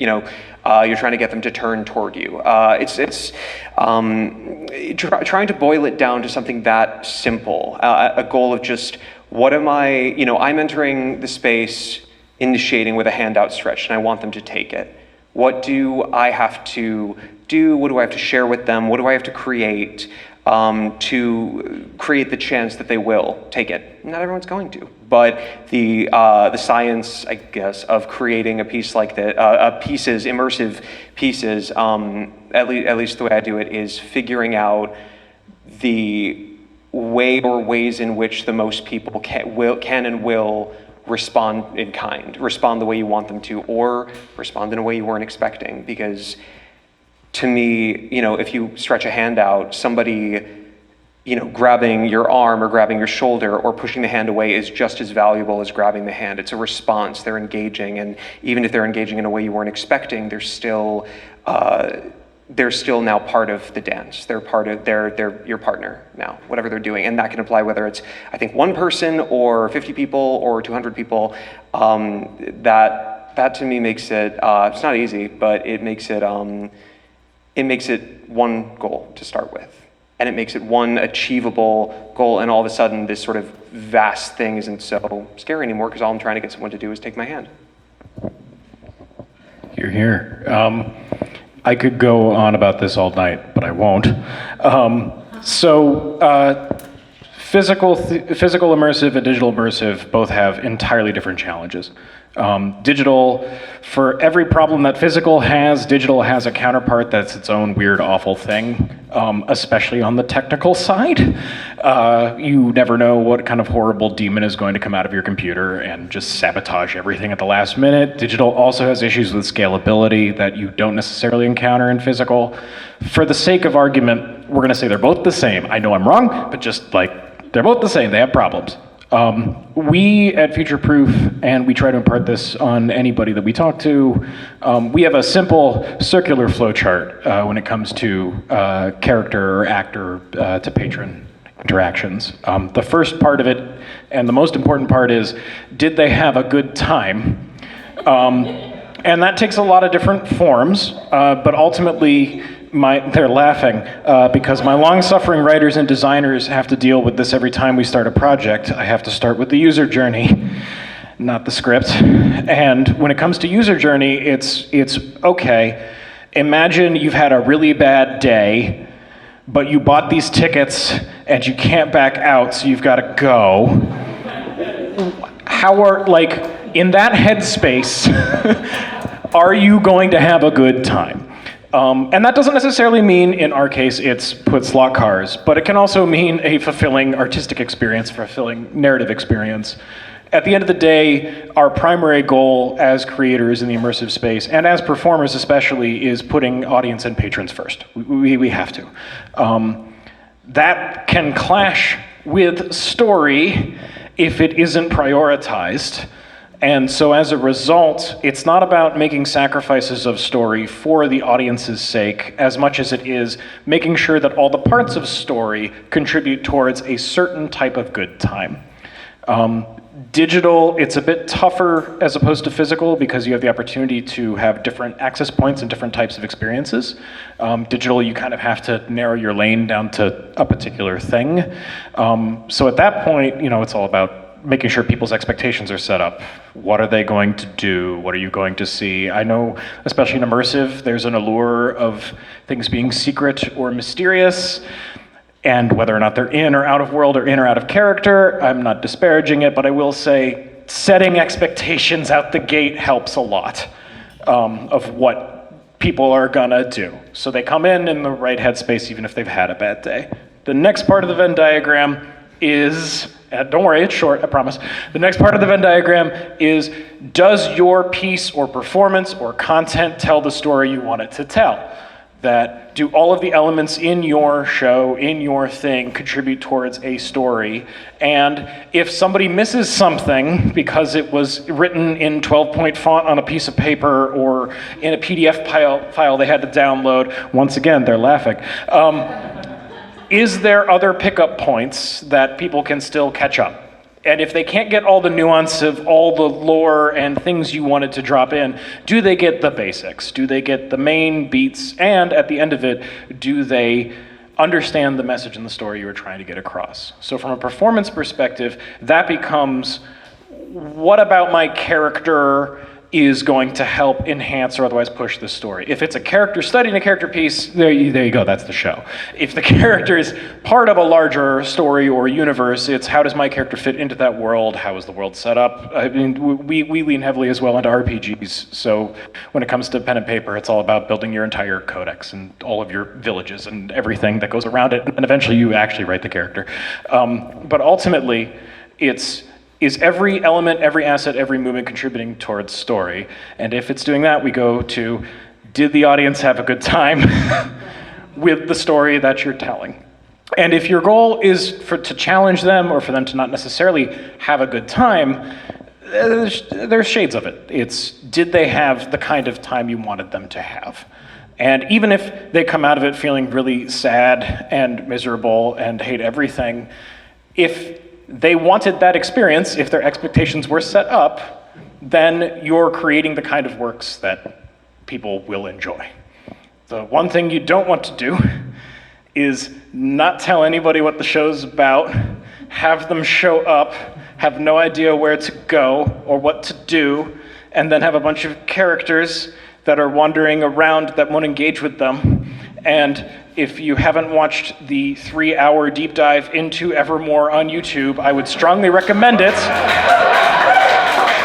trying to get them to turn toward you. It's trying to boil it down to something that simple, a goal of just, what am I, I'm entering the space, initiating with a hand outstretched, and I want them to take it. What do I have to do? What do I have to share with them? What do I have to create to create the chance that they will take it? Not everyone's going to, but the science, I guess, of creating a piece like that, immersive pieces, at least the way I do it, is figuring out the way or ways in which the most people can and will respond in kind, respond the way you want them to, or respond in a way you weren't expecting. Because to me, if you stretch a hand out, somebody, grabbing your arm or grabbing your shoulder or pushing the hand away is just as valuable as grabbing the hand. It's a response. They're engaging, and even if they're engaging in a way you weren't expecting, there's still they're still now part of the dance. They're part of, they're your partner now, whatever they're doing. And that can apply whether it's, I think, one person or 50 people or 200 people. That to me makes it, it's not easy, but it makes it one goal to start with. And it makes it one achievable goal, and all of a sudden this sort of vast thing isn't so scary anymore, because all I'm trying to get someone to do is take my hand. You're here. I could go on about this all night, but I won't. Physical immersive and digital immersive both have entirely different challenges. Digital, for every problem that physical has, digital has a counterpart that's its own weird, awful thing, especially on the technical side. You never know what kind of horrible demon is going to come out of your computer and just sabotage everything at the last minute. Digital also has issues with scalability that you don't necessarily encounter in physical. For the sake of argument, we're gonna say they're both the same. I know I'm wrong, but just like, they're both the same, they have problems. We at Future Proof, and we try to impart this on anybody that we talk to, we have a simple circular flow chart when it comes to character or actor to patron interactions. The first part of it, and the most important part, is did they have a good time? And that takes a lot of different forms, but ultimately, they're laughing because my long-suffering writers and designers have to deal with this every time we start a project. I have to start with the user journey, not the script. And when it comes to user journey, it's okay. Imagine you've had a really bad day, but you bought these tickets and you can't back out, so you've got to go. In that headspace, are you going to have a good time? And that doesn't necessarily mean, in our case, it's put slot cars, but it can also mean a fulfilling artistic experience, fulfilling narrative experience. At the end of the day, our primary goal as creators in the immersive space, and as performers especially, is putting audience and patrons first. We have to. That can clash with story if it isn't prioritized. And so as a result, it's not about making sacrifices of story for the audience's sake as much as it is making sure that all the parts of story contribute towards a certain type of good time. Digital, it's a bit tougher as opposed to physical because you have the opportunity to have different access points and different types of experiences. Digital, you kind of have to narrow your lane down to a particular thing. So at that point, it's all about making sure people's expectations are set up. What are they going to do? What are you going to see? I know, especially in immersive, there's an allure of things being secret or mysterious, and whether or not they're in or out of world or in or out of character, I'm not disparaging it, but I will say setting expectations out the gate helps a lot of what people are gonna do. So they come in the right headspace even if they've had a bad day. The next part of the Venn diagram is, don't worry, it's short, I promise. The next part of the Venn diagram is, does your piece or performance or content tell the story you want it to tell? That do all of the elements in your show, in your thing, contribute towards a story? And if somebody misses something because it was written in 12-point font on a piece of paper or in a PDF file they had to download, once again, they're laughing. Is there other pickup points that people can still catch up? And if they can't get all the nuance of all the lore and things you wanted to drop in, do they get the basics? Do they get the main beats? And at the end of it, do they understand the message and the story you were trying to get across? So from a performance perspective, that becomes, what about my character is going to help enhance or otherwise push the story? If it's a character studying a character piece, there you go, that's the show. If the character is part of a larger story or universe, it's how does my character fit into that world? How is the world set up? I mean, we lean heavily as well into RPGs, so when it comes to pen and paper, it's all about building your entire codex and all of your villages and everything that goes around it, and eventually you actually write the character. But ultimately, is every element, every asset, every movement contributing towards story? And if it's doing that, we go to, did the audience have a good time with the story that you're telling? And if your goal is to challenge them or for them to not necessarily have a good time, there's shades of it. It's, did they have the kind of time you wanted them to have? And even if they come out of it feeling really sad and miserable and hate everything, if they wanted that experience, if their expectations were set up, then you're creating the kind of works that people will enjoy. The one thing you don't want to do is not tell anybody what the show's about, have them show up, have no idea where to go or what to do, and then have a bunch of characters that are wandering around that won't engage with them. And if you haven't watched the 3-hour deep dive into Evermore on YouTube, I would strongly recommend it.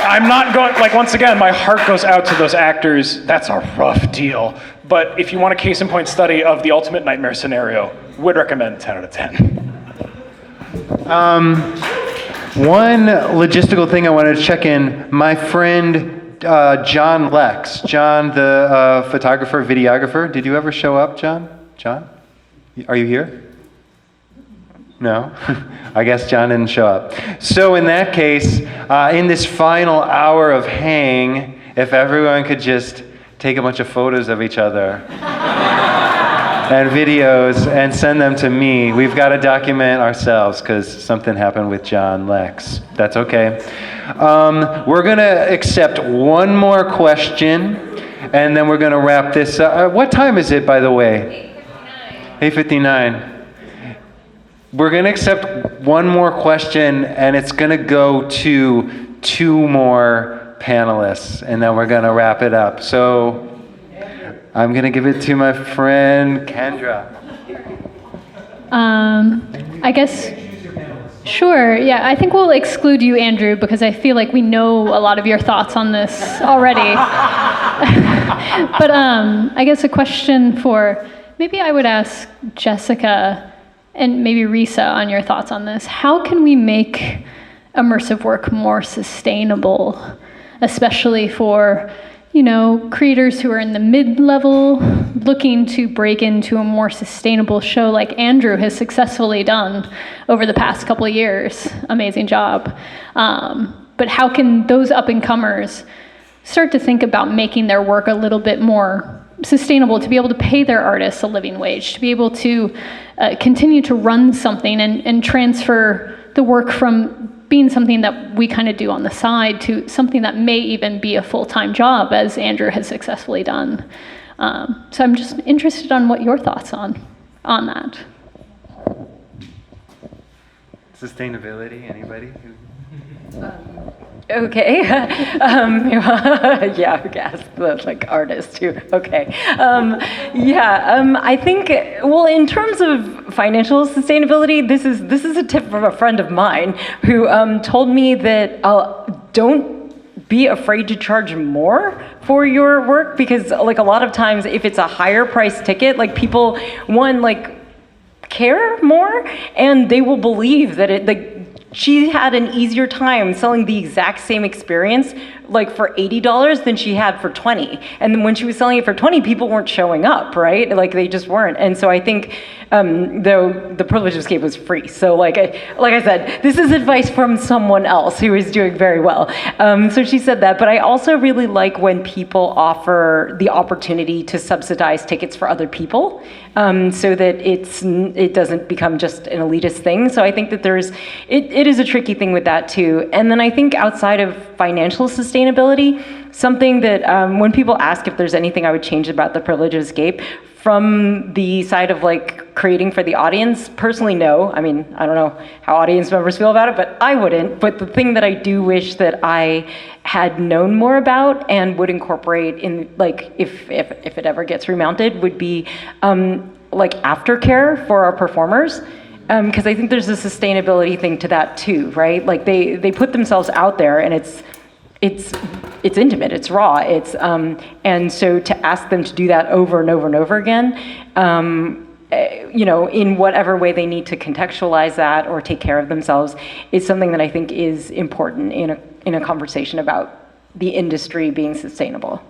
I'm not going, like, once again, my heart goes out to those actors. That's a rough deal. But if you want a case in point study of the ultimate nightmare scenario, would recommend 10 out of 10. One logistical thing I wanted to check in. My friend John Lex, John the photographer, videographer. Did you ever show up, John? John? Are you here? No? I guess John didn't show up. So in that case, in this final hour of hang, if everyone could just take a bunch of photos of each other and videos and send them to me. We've got to document ourselves because something happened with John Lex. That's okay. We're going to accept one more question, and then we're going to wrap this up. What time is it, by the way? 8:59. We're going to accept one more question, and it's going to go to 2 more panelists, and then we're going to wrap it up. So I'm going to give it to my friend Kendra. I guess, sure, yeah, I think we'll exclude you, Andrew, because I feel like we know a lot of your thoughts on this already. But I guess a question for, maybe I would ask Jessica and maybe Risa on your thoughts on this. How can we make immersive work more sustainable, especially for, creators who are in the mid-level looking to break into a more sustainable show like Andrew has successfully done over the past couple of years. Amazing job. But how can those up-and-comers start to think about making their work a little bit more sustainable, to be able to pay their artists a living wage, to be able to continue to run something and transfer the work from being something that we kind of do on the side to something that may even be a full-time job, as Andrew has successfully done. So I'm just interested on what your thoughts on that. Sustainability, anybody? Okay. Yeah, I guess like artists too. Okay. I think, well, in terms of financial sustainability, this is a tip from a friend of mine who told me that don't be afraid to charge more for your work, because like a lot of times if it's a higher price ticket, like people care more, and they will believe that she had an easier time selling the exact same experience for $80 than she had for $20. And then when she was selling it for $20, people weren't showing up, right? They just weren't. And so I think, though the Privilege Escape was free. So like I said, this is advice from someone else who is doing very well. So she said that, but I also really like when people offer the opportunity to subsidize tickets for other people, so that it doesn't become just an elitist thing. So I think that it is a tricky thing with that too. And then I think outside of financial sustainability, something that when people ask if there's anything I would change about the Privilege Escape, from the side of creating for the audience, personally, no. I mean, I don't know how audience members feel about it, but I wouldn't. But the thing that I do wish that I had known more about and would incorporate in, if it ever gets remounted, would be aftercare for our performers. Because I think there's a sustainability thing to that too, right? They put themselves out there, and it's intimate, it's raw, and so to ask them to do that over and over and over again, in whatever way they need to contextualize that or take care of themselves, is something that I think is important in a conversation about the industry being sustainable.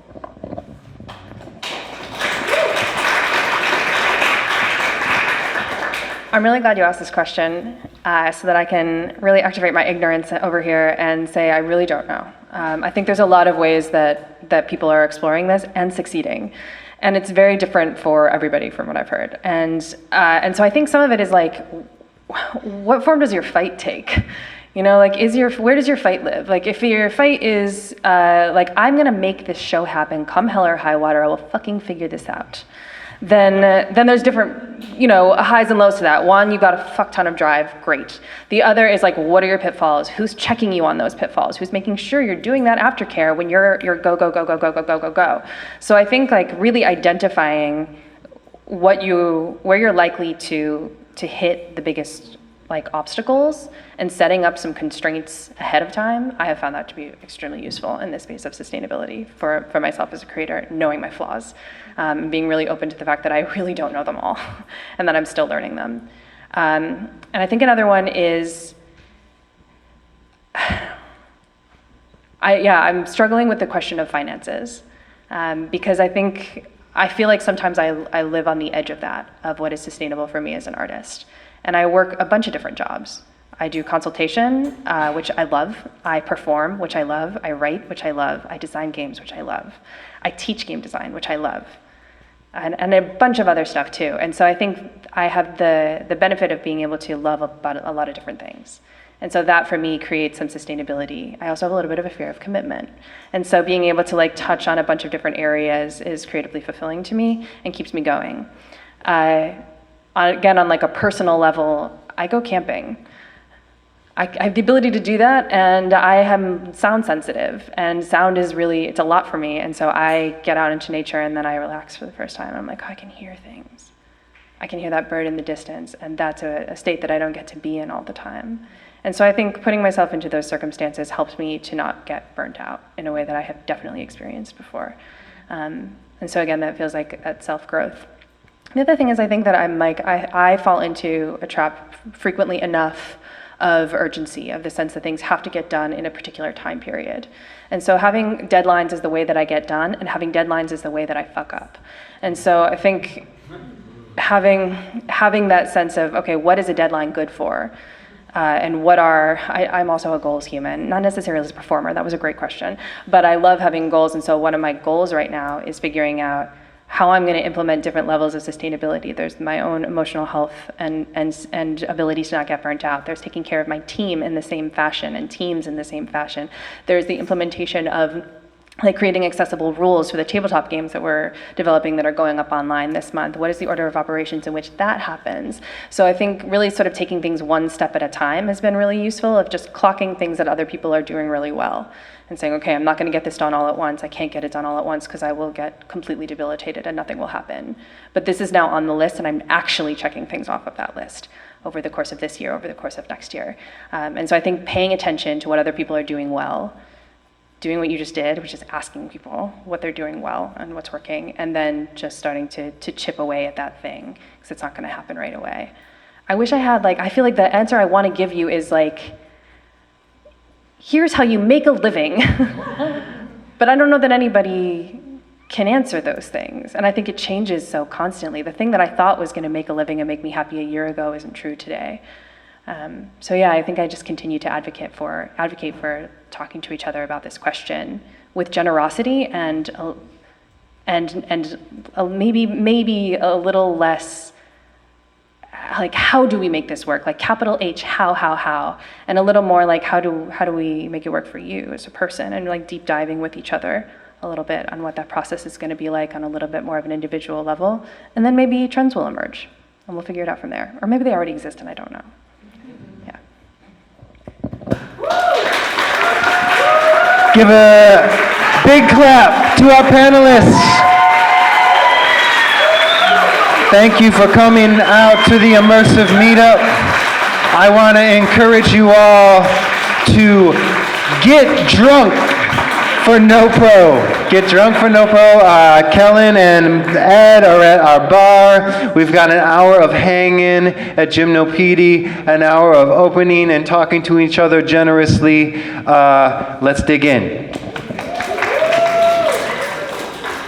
I'm really glad you asked this question so that I can really activate my ignorance over here and say I really don't know. I think there's a lot of ways that people are exploring this and succeeding. And it's very different for everybody from what I've heard. And so I think some of it is like, what form does your fight take? You know, like where does your fight live? Like if your fight is like, I'm gonna make this show happen, come hell or high water, I will fucking figure this out. Then there's different, you know, highs and lows to that. One, you got a fuck ton of drive, great. The other is like, what are your pitfalls? Who's checking you on those pitfalls? Who's making sure you're doing that aftercare when you're go, go, go, go, go, go, go, go, go. So I think like really identifying where you're likely to hit the biggest like obstacles and setting up some constraints ahead of time, I have found that to be extremely useful in this space of sustainability for myself as a creator, knowing my flaws, being really open to the fact that I really don't know them all and that I'm still learning them. And I think another one is, I'm struggling with the question of finances because I feel like sometimes I live on the edge of that, of what is sustainable for me as an artist. And I work a bunch of different jobs. I do consultation, which I love. I perform, which I love. I write, which I love. I design games, which I love. I teach game design, which I love. And a bunch of other stuff too. And so I think I have the benefit of being able to love about a lot of different things. And so that for me creates some sustainability. I also have a little bit of a fear of commitment. And so being able to like touch on a bunch of different areas is creatively fulfilling to me and keeps me going. Again, on like a personal level, I go camping. I have the ability to do that, and I am sound sensitive, and sound is really, it's a lot for me, and so I get out into nature and then I relax for the first time, and I'm like, oh, I can hear things. I can hear that bird in the distance, and that's a state that I don't get to be in all the time. And so I think putting myself into those circumstances helps me to not get burnt out in a way that I have definitely experienced before. And so again, that feels like that self-growth. The other thing is I think that I'm like, I fall into a trap frequently enough of urgency, of the sense that things have to get done in a particular time period. And so having deadlines is the way that I get done, and having deadlines is the way that I fuck up. And so I think having that sense of, okay, what is a deadline good for? And I'm also a goals human, not necessarily as a performer, that was a great question, but I love having goals, and so one of my goals right now is figuring out how I'm going to implement different levels of sustainability. There's my own emotional health and ability to not get burnt out. There's taking care of my team in the same fashion and teams in the same fashion. There's the implementation of like creating accessible rules for the tabletop games that we're developing that are going up online this month. What is the order of operations in which that happens? So I think really sort of taking things one step at a time has been really useful, of just clocking things that other people are doing really well and saying, okay, I'm not going to get this done all at once. I can't get it done all at once because I will get completely debilitated and nothing will happen. But this is now on the list, and I'm actually checking things off of that list over the course of this year, over the course of next year. And so I think paying attention to what other people are doing well, doing what you just did, which is asking people what they're doing well and what's working, and then just starting to chip away at that thing, because it's not going to happen right away. I wish I had, I feel like the answer I want to give you is here's how you make a living. But I don't know that anybody can answer those things. And I think it changes so constantly. The thing that I thought was going to make a living and make me happy a year ago isn't true today. So yeah, I think I just continue to advocate for talking to each other about this question with generosity and maybe a little less how do we make this work? Capital H, how, and a little more how do we make it work for you as a person, and deep diving with each other a little bit on what that process is going to be like on a little bit more of an individual level, and then maybe trends will emerge, and we'll figure it out from there, or maybe they already exist and I don't know. Yeah. Give a big clap to our panelists. Thank you for coming out to the Immersive Meetup. I want to encourage you all to get drunk for No Pro. Get drunk for No Pro. Kellen and Ed are at our bar. We've got an hour of hanging at Gymnopedie, an hour of opening and talking to each other generously. Let's dig in.